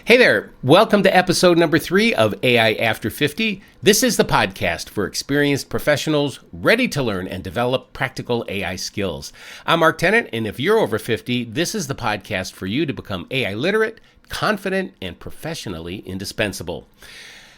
Hey there, welcome to episode number 3 of AI After 50. This is the podcast for experienced professionals ready to learn and develop practical AI skills. I'm Mark Tennant, and if you're over 50, this is the podcast for you to become AI literate, confident, and professionally indispensable.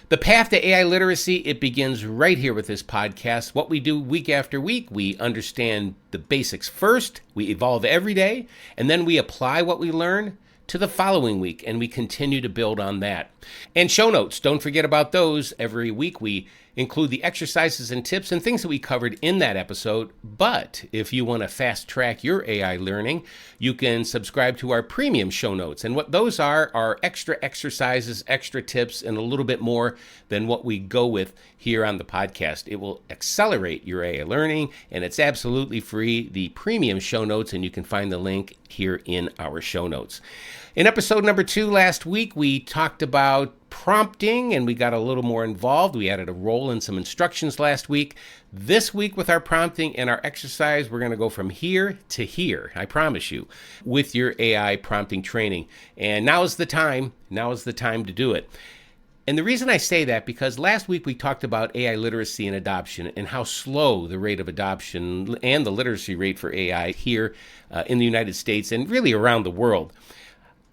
The path to AI literacy, it begins right here with this podcast. What we do week after week, we understand the basics first, we evolve every day, and then we apply what we learn to the following week, and we continue to build on that. And show notes, don't forget about those. Every week we include the exercises and tips and things that we covered in that episode. But if you want to fast track your AI learning, you can subscribe to our premium show notes. And what those are extra exercises, extra tips, and a little bit more than what we go with here on the podcast. It will accelerate your AI learning, and it's absolutely free, the premium show notes, and you can find the link here in our show notes. In episode number 2 last week, we talked about prompting, and we got a little more involved. We added a role and some instructions last week. This week with our prompting and our exercise, we're going to go from here to here, I promise you, with your AI prompting training. And now is the time to do it. And the reason I say that, because last week we talked about AI literacy and adoption and how slow the rate of adoption and the literacy rate for AI here in the United States and really around the world.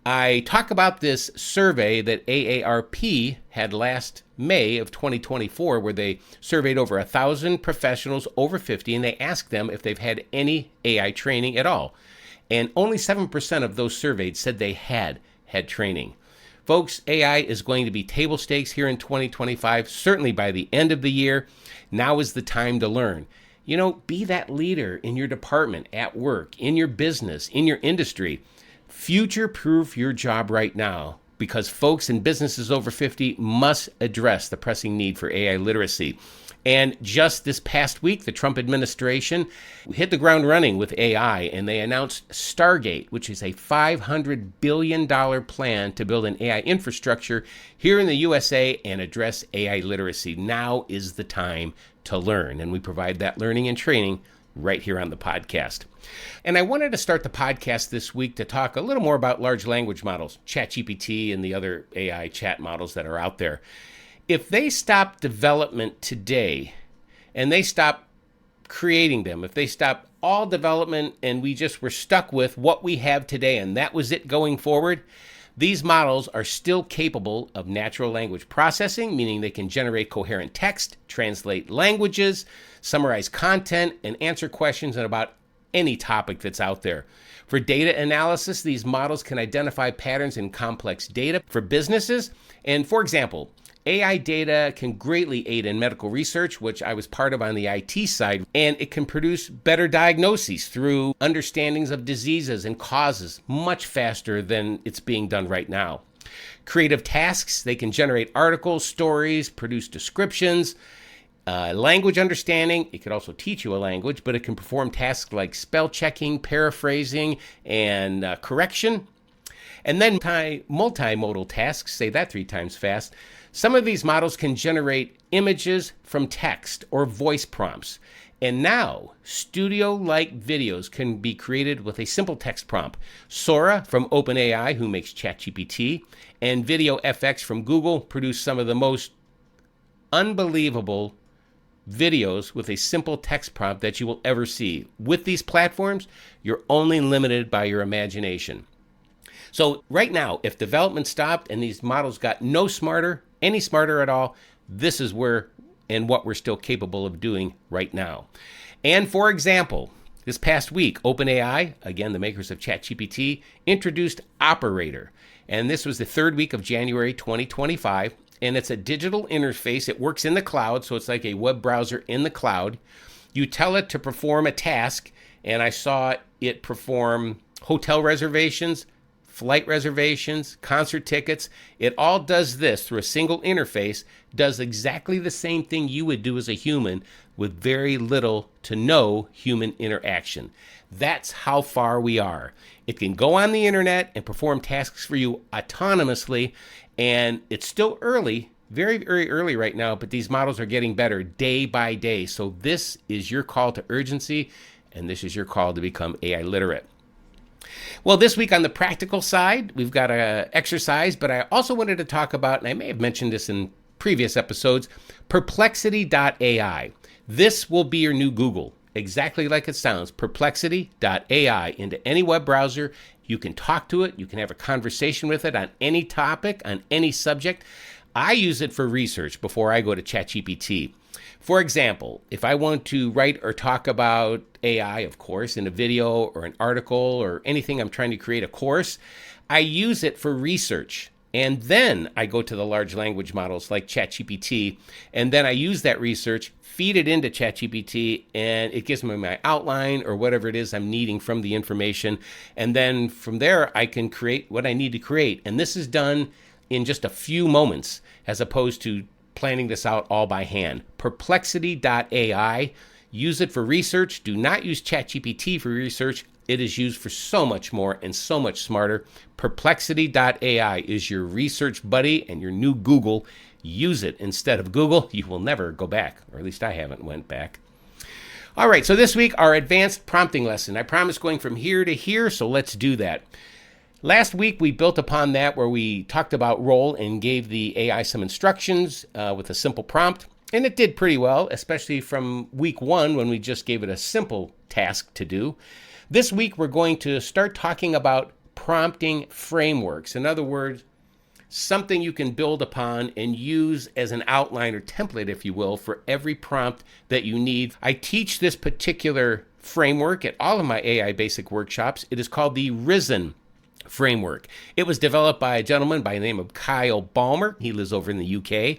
I talk about this survey that AARP had last May of 2024, where they surveyed over 1,000 professionals over 50, and they asked them if they've had any AI training at all. And only 7% of those surveyed said they had training. Folks, AI is going to be table stakes here in 2025, certainly by the end of the year. Now is the time to learn. You know, be that leader in your department, at work, in your business, in your industry. Future-proof your job right now, because folks in businesses over 50 must address the pressing need for AI literacy. And just this past week, the Trump administration hit the ground running with AI, and they announced Stargate, which is a $500 billion plan to build an AI infrastructure here in the USA and address AI literacy. Now is the time to learn, and we provide that learning and training right here on the podcast. And I wanted to start the podcast this week to talk a little more about large language models, ChatGPT and the other AI chat models that are out there. If they stop development today and they stop creating them, if they stop all development and we just were stuck with what we have today and that was it going forward, these models are still capable of natural language processing, meaning they can generate coherent text, translate languages, summarize content, and answer questions on about any topic that's out there. For data analysis, these models can identify patterns in complex data for businesses. And for example, AI data can greatly aid in medical research, which I was part of on the IT side, and it can produce better diagnoses through understandings of diseases and causes much faster than it's being done right now. Creative tasks, they can generate articles, stories, produce descriptions. Language understanding, it could also teach you a language, but it can perform tasks like spell checking, paraphrasing, and correction. And then multimodal tasks, say that 3 times fast. Some of these models can generate images from text or voice prompts. And now, studio-like videos can be created with a simple text prompt. Sora from OpenAI, who makes ChatGPT, and VideoFX from Google produce some of the most unbelievable videos with a simple text prompt that you will ever see. With these platforms, you're only limited by your imagination. So right now, if development stopped and these models got no smarter, any smarter at all, this is where and what we're still capable of doing right now. And for example, this past week, OpenAI, again, the makers of ChatGPT, introduced Operator. And this was the 3rd week of January 2025. And it's a digital interface. It works in the cloud, so it's like a web browser in the cloud. You tell it to perform a task, and I saw it perform hotel reservations, flight reservations, concert tickets. It all does this through a single interface, does exactly the same thing you would do as a human with very little to no human interaction. That's how far we are. It can go on the internet and perform tasks for you autonomously, and it's still early, very, very early right now, but these models are getting better day by day. So this is your call to urgency, and this is your call to become AI literate. Well, this week on the practical side, we've got an exercise, but I also wanted to talk about, and I may have mentioned this in previous episodes, Perplexity.ai. This will be your new Google, exactly like it sounds, Perplexity.ai, into any web browser. You can talk to it. You can have a conversation with it on any topic, on any subject. I use it for research before I go to ChatGPT. For example, if I want to write or talk about AI, of course, in a video or an article or anything I'm trying to create a course, I use it for research. And then I go to the large language models like ChatGPT, and then I use that research, feed it into ChatGPT, and it gives me my outline or whatever it is I'm needing from the information. And then from there, I can create what I need to create. And this is done in just a few moments, as opposed to planning this out all by hand. Perplexity.ai. Use it for research. Do not use ChatGPT for research. It is used for so much more and so much smarter. Perplexity.ai is your research buddy and your new Google. Use it instead of Google. You will never go back, or at least I haven't went back. All right, so this week, our advanced prompting lesson. I promised going from here to here, so let's do that. Last week, we built upon that where we talked about role and gave the AI some instructions with a simple prompt. And it did pretty well, especially from week one when we just gave it a simple task to do. This week, we're going to start talking about prompting frameworks. In other words, something you can build upon and use as an outline or template, if you will, for every prompt that you need. I teach this particular framework at all of my AI basic workshops. It is called the Risen framework. It was developed by a gentleman by the name of Kyle Balmer. He lives over in the UK.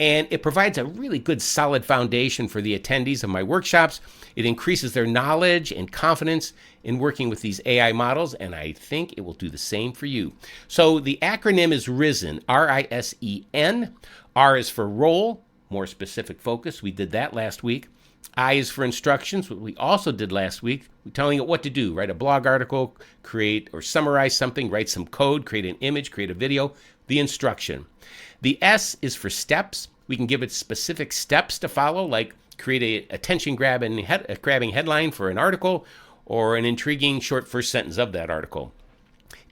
And it provides a really good solid foundation for the attendees of my workshops. It increases their knowledge and confidence in working with these AI models, and I think it will do the same for you. So the acronym is RISEN, R-I-S-E-N. R is for role, more specific focus. We did that last week. I is for instructions, what we also did last week. We're telling it what to do. Write a blog article, create or summarize something, write some code, create an image, create a video, the instruction. The S is for steps. We can give it specific steps to follow, like create a attention-grabbing headline for an article or an intriguing short first sentence of that article.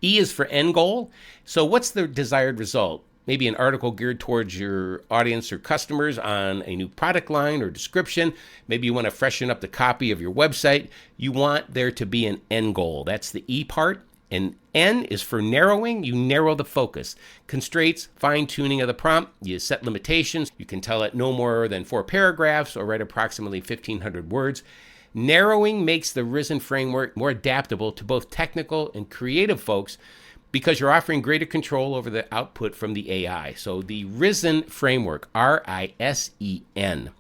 E is for end goal. So what's the desired result? Maybe an article geared towards your audience or customers on a new product line or description. Maybe you want to freshen up the copy of your website. You want there to be an end goal. That's the E part. And N is for narrowing. You narrow the focus. Constraints, fine-tuning of the prompt. You set limitations. You can tell it no more than 4 paragraphs or write approximately 1,500 words. Narrowing makes the Risen framework more adaptable to both technical and creative folks because you're offering greater control over the output from the AI. So the Risen framework, R-I-S-E-N.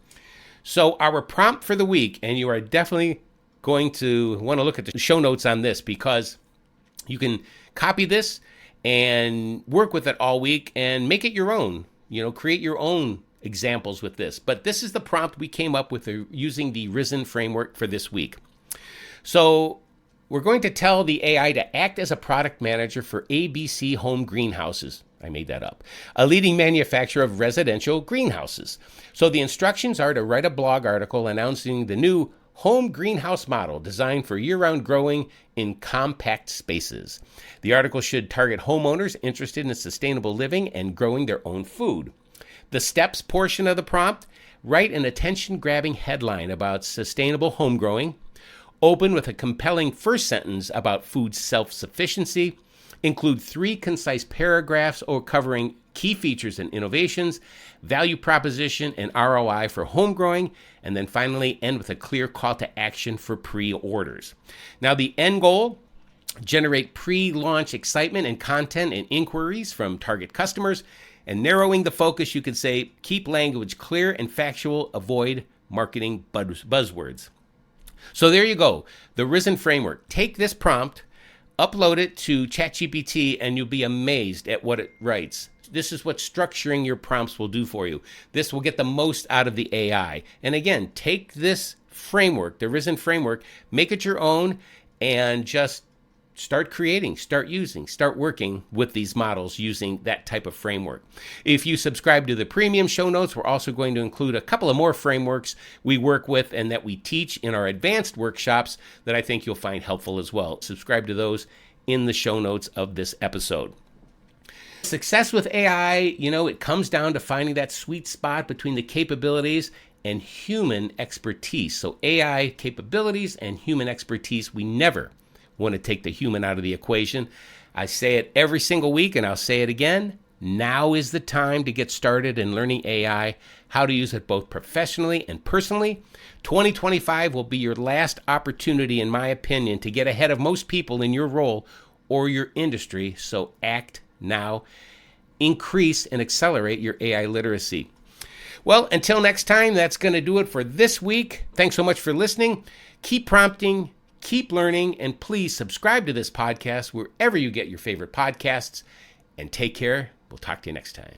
So our prompt for the week, and you are definitely going to want to look at the show notes on this because you can copy this and work with it all week and make it your own. Create your own examples with this. But this is the prompt we came up with using the Risen framework for this week. So we're going to tell the AI to act as a product manager for ABC Home Greenhouses. I made that up. A leading manufacturer of residential greenhouses. So the instructions are to write a blog article announcing the new home greenhouse model designed for year-round growing in compact spaces. The article should target homeowners interested in sustainable living and growing their own food. The steps portion of the prompt, write an attention-grabbing headline about sustainable home growing. Open with a compelling first sentence about food self-sufficiency. Include 3 concise paragraphs covering key features and innovations, value proposition, and ROI for home growing, and then finally end with a clear call to action for pre-orders. Now, the end goal, generate pre-launch excitement and content and inquiries from target customers. And narrowing the focus, you could say, keep language clear and factual, avoid marketing buzzwords. So there you go, the Risen framework. Take this prompt, upload it to ChatGPT, and you'll be amazed at what it writes. This is what structuring your prompts will do for you. This will get the most out of the AI. And again, take this framework, the Risen framework, make it your own, and just start creating, start using, start working with these models using that type of framework. If you subscribe to the premium show notes, we're also going to include a couple of more frameworks we work with and that we teach in our advanced workshops that I think you'll find helpful as well. Subscribe to those in the show notes of this episode. Success with AI, it comes down to finding that sweet spot between the capabilities and human expertise. So AI capabilities and human expertise, we never want to take the human out of the equation. I say it every single week, and I'll say it again. Now is the time to get started in learning AI, how to use it both professionally and personally. 2025 will be your last opportunity, in my opinion, to get ahead of most people in your role or your industry. So act now. Increase and accelerate your AI literacy. Well, until next time, that's going to do it for this week. Thanks so much for listening. Keep prompting, keep learning, and please subscribe to this podcast wherever you get your favorite podcasts. And take care. We'll talk to you next time.